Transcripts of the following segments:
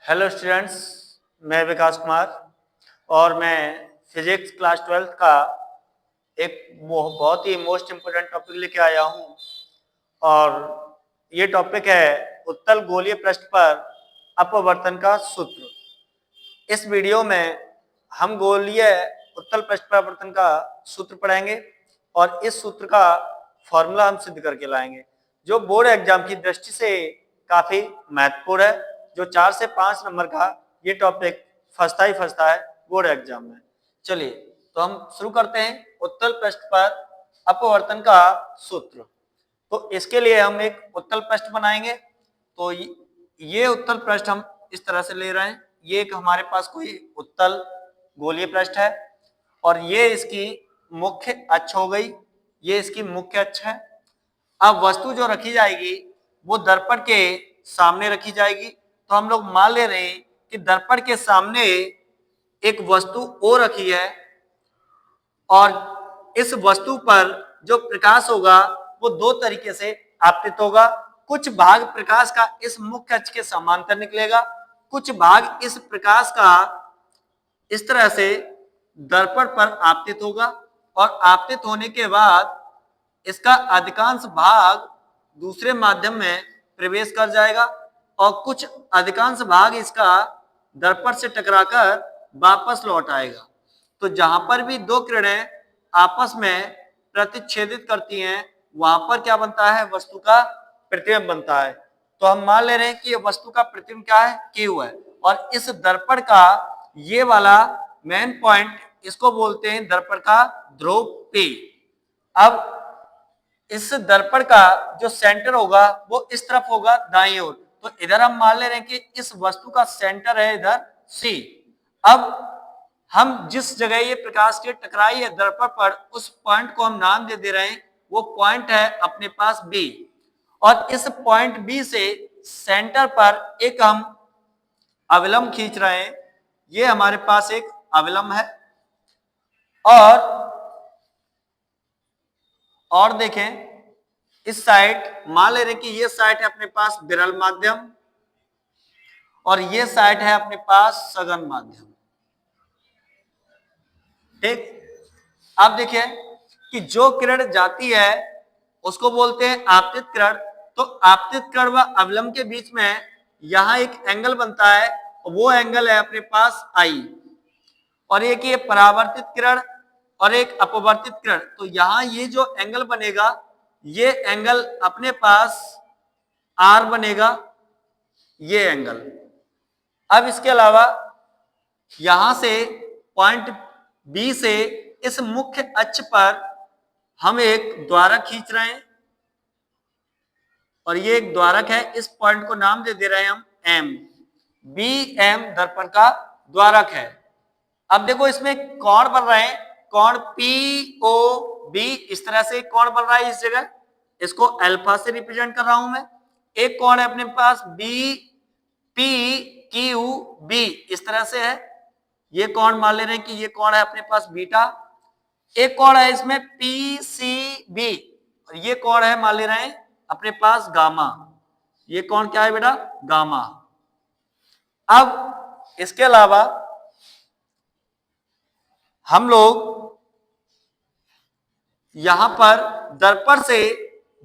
Hello students, मैं विकास कुमार और मैं फिजिक्स क्लास 12th का एक बहुत ही मोस्ट इम्पोर्टेंट टॉपिक लेके आया हूँ। और ये टॉपिक है उत्तल गोलीय पृष्ठ पर अपवर्तन का सूत्र। इस वीडियो में हम गोलीय उत्तल पृष्ठ पर अपवर्तन का सूत्र पढ़ेंगे और इस सूत्र का फॉर्मूला हम सिद्ध करके लाएंगे, जो बोर्ड एग्जाम की दृष्टि से काफी महत्वपूर्ण है। जो 4 से 5 नंबर का ये टॉपिक फंसता है बोर्ड एग्जाम में। चलिए तो हम शुरू करते हैं उत्तल पृष्ठ पर अपवर्तन का सूत्र। तो इसके लिए हम एक उत्तल पृष्ठ बनाएंगे। तो ये उत्तल पृष्ठ हम इस तरह से ले रहे हैं। ये एक हमारे पास कोई उत्तल गोलीय पृष्ठ है और ये इसकी मुख्य अक्ष हो गई, ये इसकी मुख्य अक्ष है। अब वस्तु जो रखी जाएगी वो दर्पण के सामने रखी जाएगी। तो हम लोग मान ले रहे हैं कि दर्पण के सामने एक वस्तु ओ रखी है और इस वस्तु पर जो प्रकाश होगा वो दो तरीके से आपतित होगा। कुछ भाग प्रकाश का इस मुख्य अक्ष के समांतर निकलेगा, कुछ भाग इस प्रकाश का इस तरह से दर्पण पर आपतित होगा और आपतित होने के बाद इसका अधिकांश भाग दूसरे माध्यम में प्रवेश कर जाएगा और कुछ अधिकांश भाग इसका दर्पण से टकराकर वापस लौट आएगा। तो जहां पर भी दो किरणें आपस में प्रतिच्छेदित करती हैं वहां पर क्या बनता है, वस्तु का प्रतिबिंब बनता है। तो हम मान ले रहे हैं कि ये वस्तु का प्रतिबिंब क्या है, Q है। और इस दर्पण का ये वाला मेन पॉइंट, इसको बोलते हैं दर्पण का ध्रुव P। अब इस दर्पण का जो सेंटर होगा वो इस तरफ होगा दाईं ओर। तो इधर हम मान ले रहे हैं कि इस वस्तु का सेंटर है इधर C। अब हम जिस जगह ये प्रकाश की टकराई है दर्पण पर, उस पॉइंट को हम नाम दे रहे हैं, वो पॉइंट है अपने पास B। और इस पॉइंट B से सेंटर पर एक हम अविलंब खींच रहे हैं। ये हमारे पास एक अविलंब है। और देखें इस साइड मान ले रहे कि ये साइड है अपने पास विरल माध्यम और ये साइड है अपने पास सघन माध्यम। ठीक, अब देखिए कि जो किरण जाती है उसको बोलते हैं आपतित किरण। तो आपतित किरण व अवलंब के बीच में यहां एक एंगल बनता है, वो एंगल है अपने पास I। और एक ये परावर्तित किरण और एक अपवर्तित किरण। तो यहां ये जो एंगल बनेगा ये एंगल अपने पास R बनेगा, ये एंगल। अब इसके अलावा यहां से पॉइंट B से इस मुख्य अक्ष पर हम एक द्वारक खींच रहे हैं और ये एक द्वारक है। इस पॉइंट को नाम दे रहे हैं हम M। BM दर्पण का द्वारक है। अब देखो इसमें कोण बन रहे हैं, कोण POB, इस तरह से कोण बन रहा है इस जगह, इसको अल्फा से रिप्रेजेंट कर रहा हूं मैं। एक कोण है अपने पास BPQB, इस तरह से है। ये कोण मान ले रहे हैं कि ये कोण है अपने पास बीटा। एक कोण है इसमें PCB और ये कोण है मान ले रहे हैं अपने पास गामा। ये कोण क्या है बेटा, गामा। अब इसके अलावा हम लोग यहां पर दर्पण से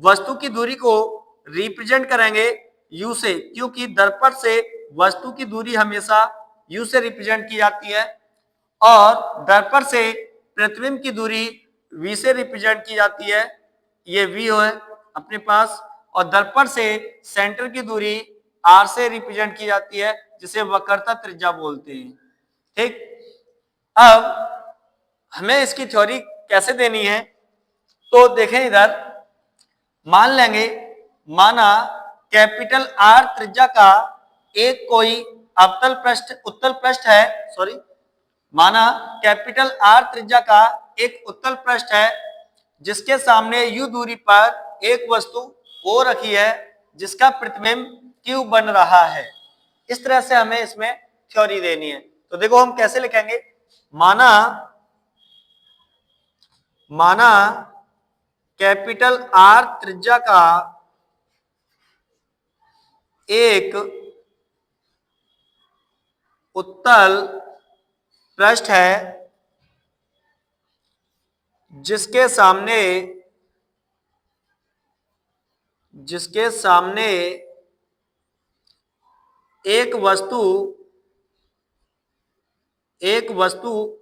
वस्तु की दूरी को रिप्रेजेंट करेंगे U से, क्योंकि दर्पण से वस्तु की दूरी हमेशा U से रिप्रेजेंट की जाती है और दर्पण से प्रतिबिंब की दूरी V से रिप्रेजेंट की जाती है, ये V है अपने पास। और दर्पण से सेंटर की दूरी R से रिप्रेजेंट की जाती है, जिसे वक्रता त्रिज्या बोलते हैं। ठीक, अब हमें इसकी थ्योरी कैसे देनी है, तो देखें इधर मान लेंगे, माना कैपिटल R त्रिज्या का एक कोई अवतल पृष्ठ उत्तल पृष्ठ है, माना कैपिटल R त्रिज्या का एक उत्तल पृष्ठ है जिसके सामने U दूरी पर एक वस्तु O रखी है जिसका प्रतिबिंब Q बन रहा है। इस तरह से हमें इसमें थ्योरी देनी है। तो देखो हम कैसे लिखेंगे, माना कैपिटल R त्रिज्या का एक उत्तल पृष्ठ है जिसके सामने एक वस्तु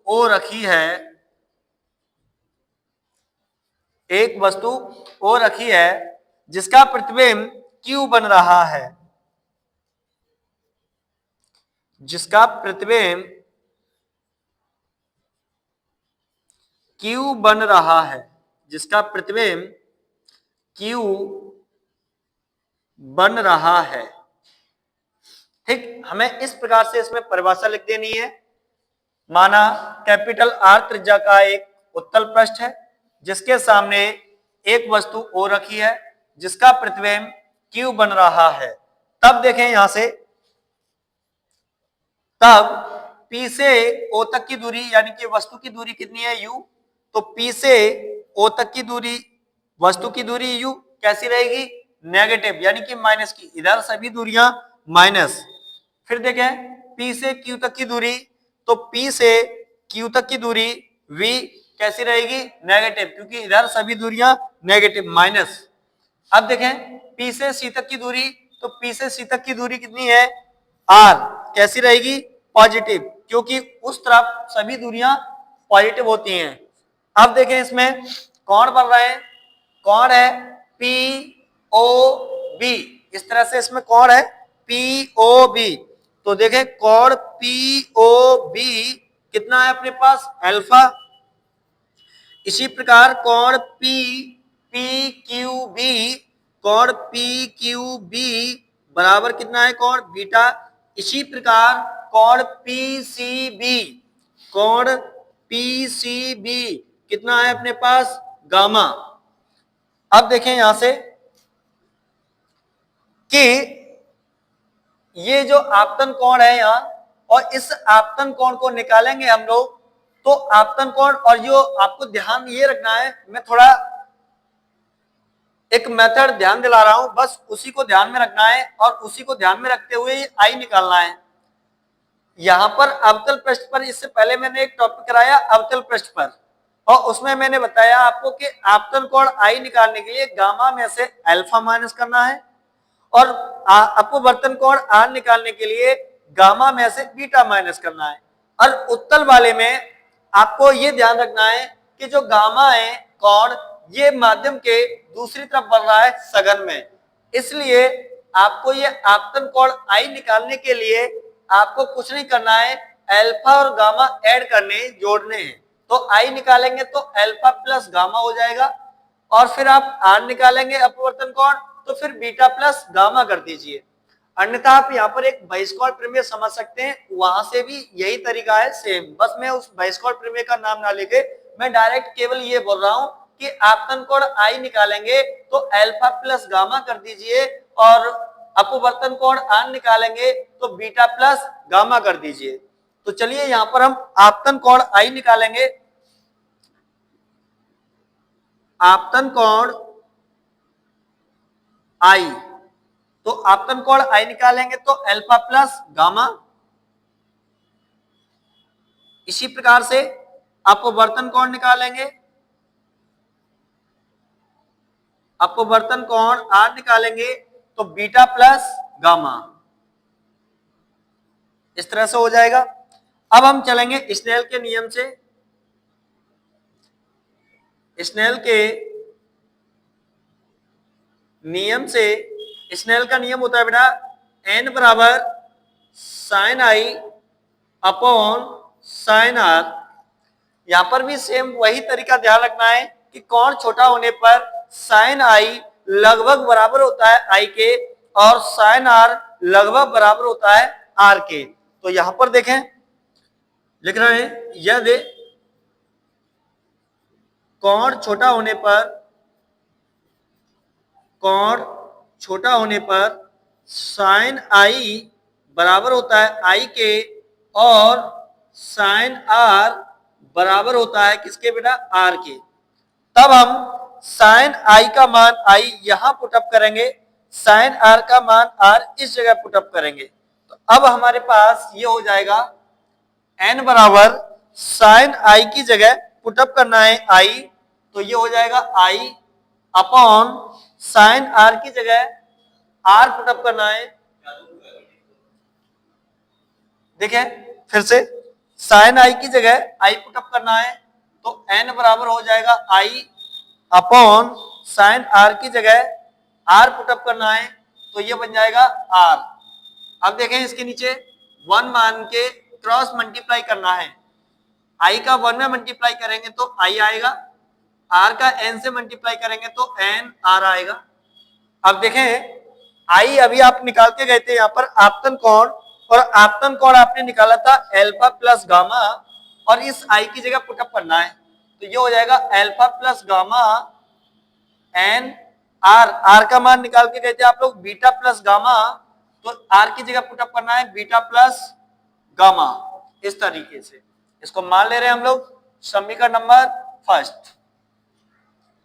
ओ रखी है, एक वस्तु ओ रखी है जिसका प्रतिबिंब Q बन रहा है, जिसका प्रतिबिंब Q बन रहा है, जिसका प्रतिबिंब Q बन रहा है। ठीक, हमें इस प्रकार से इसमें परिभाषा लिख देनी है। माना कैपिटल R त्रिज्या का एक उत्तल पृष्ठ है जिसके सामने एक वस्तु O रखी है जिसका प्रतिबिंब Q बन रहा है। तब देखें यहां से, तब P से O तक की दूरी यानी कि वस्तु की दूरी कितनी है U, तो P से O तक की दूरी, वस्तु की दूरी U कैसी रहेगी, नेगेटिव यानी कि माइनस की, इधर सभी दूरियां माइनस। फिर देखें P से Q तक की दूरी, तो P से Q तक की दूरी V कैसी रहेगी, नेगेटिव, क्योंकि इधर सभी दूरियां नेगेटिव माइनस। अब देखें P से C तक की दूरी, तो P से C तक की दूरी कितनी है R, कैसी रहेगी, पॉजिटिव, क्योंकि उस तरफ सभी दूरियां पॉजिटिव होती हैं। अब देखें इसमें कौण बन रहा है, कौण है POB, इस तरह से इसमें कौण है POB। तो देखें कौण POB कितना है अपने पास, अल्फा। इसी प्रकार कौण PQB, कौण PQB बराबर कितना है, कौण बीटा। इसी प्रकार कौण PCB, कौण PCB कितना है अपने पास, गामा। अब देखें यहां से कि ये जो आपतन कोण है यहां, और इस आपतन कोण को निकालेंगे हम लोग, तो आपतन कोण, और जो आपको ध्यान ये रखना है, मैं थोड़ा एक मेथड ध्यान दिला रहा हूं, बस उसी को ध्यान में रखना है और उसी को ध्यान में रखते हुए ये आई निकालना है। यहां पर अवतल पृष्ठ पर, इससे पहले मैंने एक टॉपिक कराया अवतल पृष्ठ पर, और उसमें मैंने बताया आपको कि आपतन कोण आई निकालने के लिए गामा में से अल्फा माइनस करना है, और अपवर्तन कोण आर निकालने के लिए गामा में से बीटा माइनस करना है। और उत्तल वाले में आपको ये ध्यान रखना है कि जो गामा है कोण, ये माध्यम के दूसरी तरफ बढ़ रहा है सघन में, इसलिए आपको ये आपतन कोण आई निकालने के लिए आपको कुछ नहीं करना है, अल्फा और गामा ऐड करने, जोड़ने हैं। तो आई निकालेंगे तो अल्फा प्लस गामा हो जाएगा, और फिर आप आर निकालेंगे अपवर्तन कोण, तो फिर बीटा प्लस गामा कर दीजिए। अन्यथा आप यहाँ पर एक बाइस्कॉल प्रमेय समझ सकते हैं, वहां से भी यही तरीका है सेम, बस मैं उस बाइस्कॉल प्रमेय का नाम ना लेके मैं डायरेक्ट केवल ये बोल रहा हूं कि आपतन कोण आई निकालेंगे तो अल्फा प्लस गामा कर दीजिए, और अपवर्तन कोण आर निकालेंगे तो बीटा प्लस गामा कर दीजिए। तो चलिए यहां पर हम आपतन कोण आई निकालेंगे। आपतन कोण आई, तो आपतन कोण आई निकालेंगे तो अल्फा प्लस गामा। इसी प्रकार से अपवर्तन कोण निकालेंगे, अपवर्तन कोण आर निकालेंगे तो बीटा प्लस गामा, इस तरह से हो जाएगा। अब हम चलेंगे स्नेल के नियम से। स्नेल के नियम से, स्नेल का नियम होता है बेटा n बराबर sine i upon sine r. यहां पर भी सेम वही तरीका ध्यान रखना है कि कोण छोटा होने पर साइन आई लगभग बराबर होता है आई के, और साइन आर लगभग बराबर होता है आर के। तो यहां पर देखें, लिख रहे हैं यदि कोण छोटा होने पर, कोण छोटा होने पर साइन आई बराबर होता है आई के, और साइन आर बराबर होता है किसके बेटा, आर के, तब हम साइन आई का मान आई यहां पुटअप करेंगे, साइन आर का मान आर इस जगह पुटअप करेंगे। तो अब हमारे पास ये हो जाएगा n बराबर साइन आई की जगह पुटअप करना है i, तो ये हो जाएगा i अपॉन साइन आर की जगह r पुटअप करना है। देखिए फिर से साइन आई की जगह आई पुटअप करना है, तो n बराबर हो जाएगा i अपॉन साइन आर की जगह r पुटअप करना है, तो ये बन जाएगा r। अब देखें इसके नीचे 1 मान के क्रॉस मल्टीप्लाई करना है, i का 1 में मल्टीप्लाई करेंगे तो i आएगा, r का n से मल्टीप्लाई करेंगे तो n r आएगा। अब देखें i अभी आप निकाल के गए थे यहाँ पर आपतन कोण, और आपतन कोण आपने निकाला था अल्फा प्लस गामा, और इस i की जगह पुटअप करना है, तो ये हो जाएगा alpha plus gamma n r. R का मान निकाल के गए थे आप लोग बीटा प्लस गामा, तो आर की जगह पुटअप करना है बीटा प्लस गामा। इस तरीके से इसको मान ले रहे हैं हम लोग समीकरण नंबर फर्स्ट।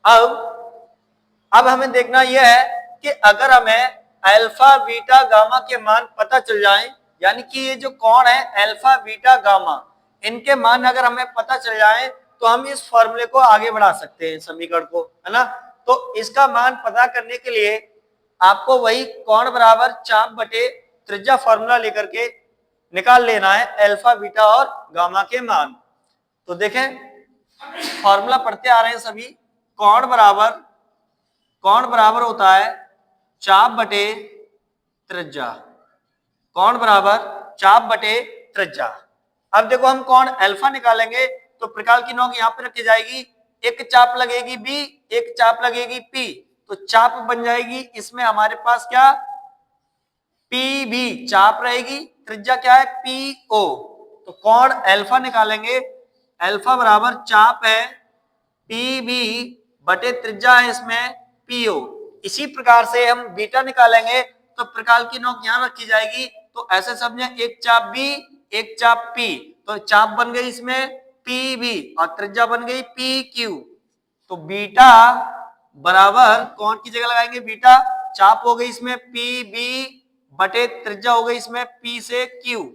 अब हमें देखना यह है कि अगर हमें अल्फा बीटा गामा के मान पता चल जाए, यानी कि ये जो कोण है अल्फा बीटा गामा, इनके मान अगर हमें पता चल जाए तो हम इस फॉर्मूले को आगे बढ़ा सकते हैं समीकरण को, है ना। तो इसका मान पता करने के लिए आपको वही कोण बराबर चाप बटे त्रिज्या फॉर्मूला लेकर के निकाल लेना है अल्फा बीटा और गामा के मान। तो देखें फॉर्मूला पढ़ते आ रहे हैं सभी, कोण बराबर होता है चाप बटे त्रिज्या, कोण बराबर चाप बटे त्रिज्या। अब देखो हम कोण अल्फा निकालेंगे तो प्रकार की नोक यहाँ पे रखी जाएगी, एक चाप लगेगी बी, एक चाप लगेगी पी, तो चाप बन जाएगी इसमें हमारे पास क्या पी बी चाप रहेगी, त्रिज्या क्या है पी ओ। तो कोण अल्फा निकालेंगे, अल्फा बराबर चाप है पी बी बटे त्रिज्या है इसमें पी ओ। इसी प्रकार से हम बीटा निकालेंगे तो प्रकार की नोक यहां रखी जाएगी, तो ऐसे समझे एक चाप बी एक चाप पी, तो चाप बन गई इसमें पी बी और त्रिज्या बन गई पी क्यू। तो बीटा बराबर कौन की जगह लगाएंगे, बीटा चाप हो गई इसमें पी बी बटे त्रिज्या हो गई इसमें पी से क्यू।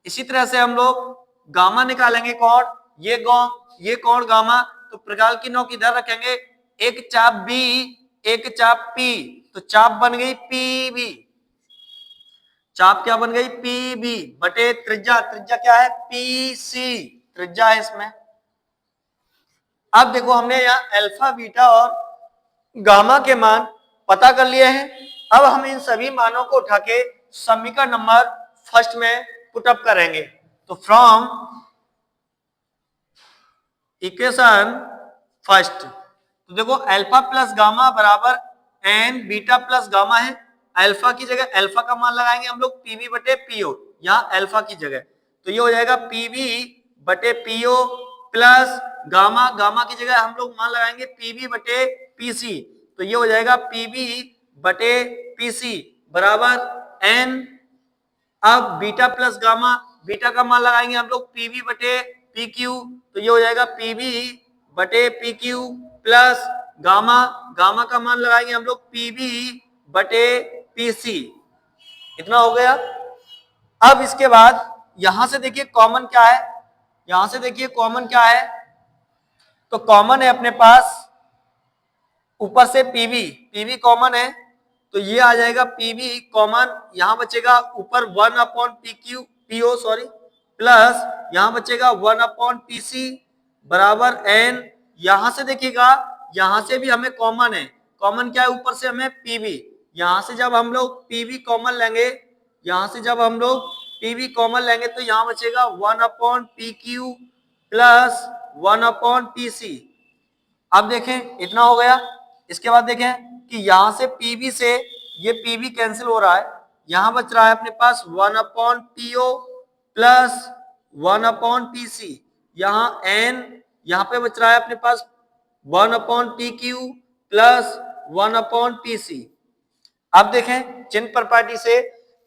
इसी तरह से हम लोग गामा निकालेंगे, कोण ये कोण गामा, तो प्रकार की नोक इधर रखेंगे, एक चाप बी एक चाप पी, तो चाप बन गई पी बी, चाप क्या बन गई पी बी बटे त्रिज्या क्या है पी सी, त्रिज्या है इसमें। अब देखो हमने यहाँ अल्फा बीटा और गामा के मान पता कर लिए हैं, अब हम इन सभी मानों को उठा के समीकरण नंबर फर्स्ट में पुटअप करेंगे। तो फ्रॉम इक्वेशन फर्स्ट, तो देखो अल्फा प्लस गामा बराबर एन बीटा प्लस गामा है, अल्फा की जगह अल्फा का मान लगाएंगे हम लोग पीबी बटे पीओ, यहाँ अल्फा की जगह, तो ये हो जाएगा पीबी बटे पीओ प्लस गामा की जगह हम लोग मान लगाएंगे पीबी बटे पीसी, तो ये हो जाएगा पीबी बटे पीसी बराबर एन। अब बीटा प्लस गामा, बीटा का मान लगाएंगे हम लोग पीबी बटे पी क्यू, तो ये हो जाएगा पीबी बटे पी क्यू प्लस गामा का मान लगाएंगे हम लोग पीबी बटे पीसी, इतना हो गया। अब इसके बाद यहां से देखिए कॉमन क्या है, यहां से देखिए कॉमन क्या है, तो कॉमन है अपने पास ऊपर से पीबी कॉमन है, तो ये आ जाएगा पीबी कॉमन, यहां बचेगा ऊपर 1 अपॉन पीओ प्लस यहां बचेगा 1 अपॉन पीसी बराबर एन। यहां से देखिएगा यहां से भी हमें कॉमन है, कॉमन क्या है ऊपर से हमें पीबी, यहां से जब हम लोग पीबी कॉमन लेंगे, यहां से जब हम लोग पीबी कॉमन लेंगे तो यहां बचेगा 1 upon P Q plus 1 upon PC. अब देखें इतना हो गया। इसके बाद देखें कि यहां से पीबी से ये पीबी कैंसिल हो रहा है, यहां बच रहा है अपने पास 1 upon PO plus 1 upon PC, यहां एन यहां पे बच रहा है अपने पास 1 upon P Q plus 1 upon PC. अब देखें चिन्ह प्रॉपर्टी से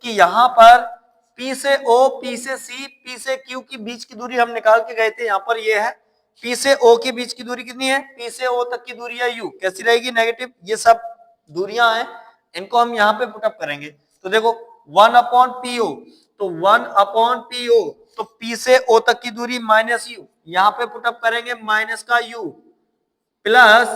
कि यहां पर P से O, P से C, P से Q की बीच की दूरी हम निकाल के गए थे, यहां पर ये है P से O के बीच की दूरी कितनी है, P से O तक की दूरी है U, कैसी रहेगी नेगेटिव, ये सब दूरियां हैं, इनको हम यहाँ पे पुटअप करेंगे। तो देखो 1 अपॉन पी ओ, तो 1 अपॉन पी ओ, तो पी से ओ तक की दूरी माइनस यू, यहां पे पुटअप करेंगे माइनस का u, plus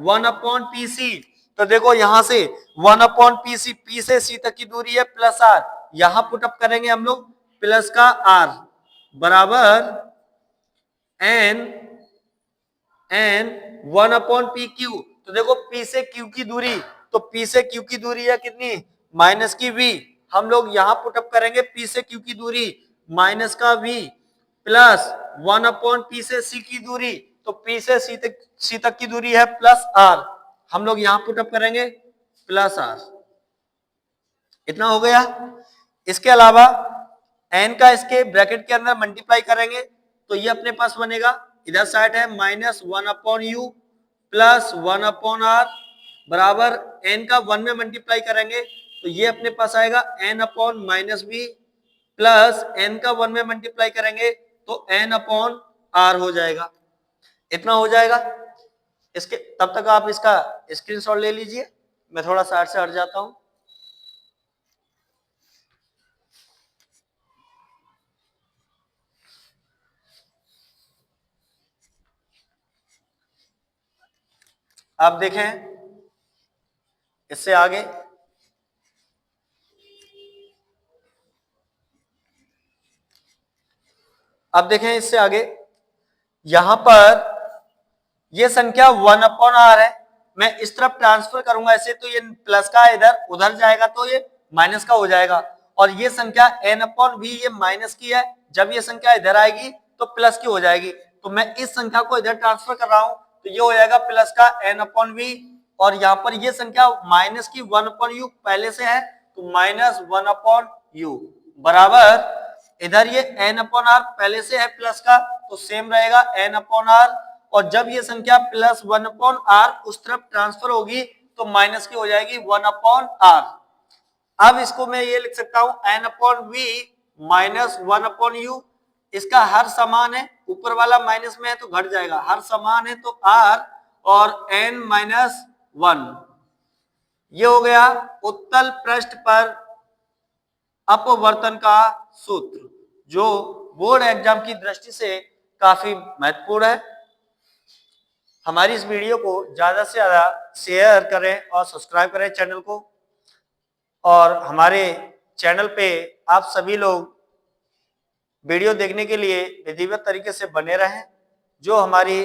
1 upon p c, तो देखो यहां से 1 अपॉन पी सी, पी से सी तक की दूरी है प्लस आर, यहां पुटअप करेंगे हम लोग प्लस का आर बराबर एन 1 अपॉन पी क्यू, तो देखो पी से क्यू की दूरी, तो पी से क्यू की दूरी है कितनी, माइनस की वी, हम लोग यहां पुटअप करेंगे पी से क्यू की दूरी माइनस का वी, प्लस 1 अपॉन पी से सी की दूरी, तो पी से सी तक की दूरी है प्लस आर, हम लोग यहां पुटअप करेंगे प्लस आर, इतना हो गया। इसके अलावा एन का इसके ब्रैकेट के अंदर मल्टीप्लाई करेंगे तो ये अपने पास बनेगा, इधर साइड है minus 1 upon u plus 1 upon r बराबर एन का 1 में मल्टीप्लाई करेंगे तो ये अपने पास आएगा n upon minus b plus n का 1 में मल्टीप्लाई करेंगे तो एन अपॉन आर हो जाएगा, इतना हो जाएगा। इसके तब तक आप इसका स्क्रीनशॉट ले लीजिए, मैं थोड़ा साइड से हट जाता हूं। आप देखें इससे आगे अब देखें इससे आगे यहां पर ये संख्या 1 अपॉन आर है, मैं इस तरफ ट्रांसफर करूंगा ऐसे तो ये प्लस का इधर उधर जाएगा तो ये माइनस का हो जाएगा, और ये संख्या n अपॉन वी ये माइनस की है, जब ये संख्या इधर आएगी तो प्लस की हो जाएगी, तो मैं इस संख्या को इधर ट्रांसफर कर रहा हूं तो ये हो जाएगा प्लस का n अपॉन वी, और यहाँ पर ये संख्या माइनस की 1 अपॉन यू पहले से है तो माइनस 1 अपॉन यू बराबर इधर ये n अपॉन आर पहले से है प्लस का तो सेम रहेगा n अपॉन आर, और जब ये संख्या प्लस 1 अपॉन आर उस तरफ ट्रांसफर होगी तो माइनस की हो जाएगी 1 अपॉन आर। अब इसको मैं ये लिख सकता हूं n upon v minus 1 upon u, इसका हर समान है, ऊपर वाला माइनस में है तो घट जाएगा, हर समान है तो r और n माइनस 1, ये हो गया उत्तल पृष्ठ पर अपवर्तन का सूत्र जो बोर्ड एग्जाम की दृष्टि से काफी महत्वपूर्ण है। हमारी इस वीडियो को ज्यादा से ज्यादा शेयर करें और सब्सक्राइब करें चैनल को, और हमारे चैनल पे आप सभी लोग वीडियो देखने के लिए विधिवत तरीके से बने रहें, जो हमारी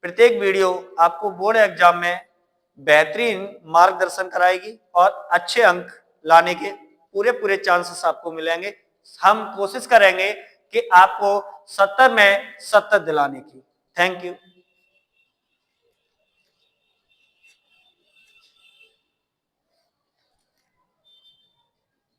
प्रत्येक वीडियो आपको बोर्ड एग्जाम में बेहतरीन मार्गदर्शन कराएगी और अच्छे अंक लाने के पूरे चांसेस आपको मिलेंगे। हम कोशिश करेंगे कि आपको 70 में 70 दिलाने की। Thank you.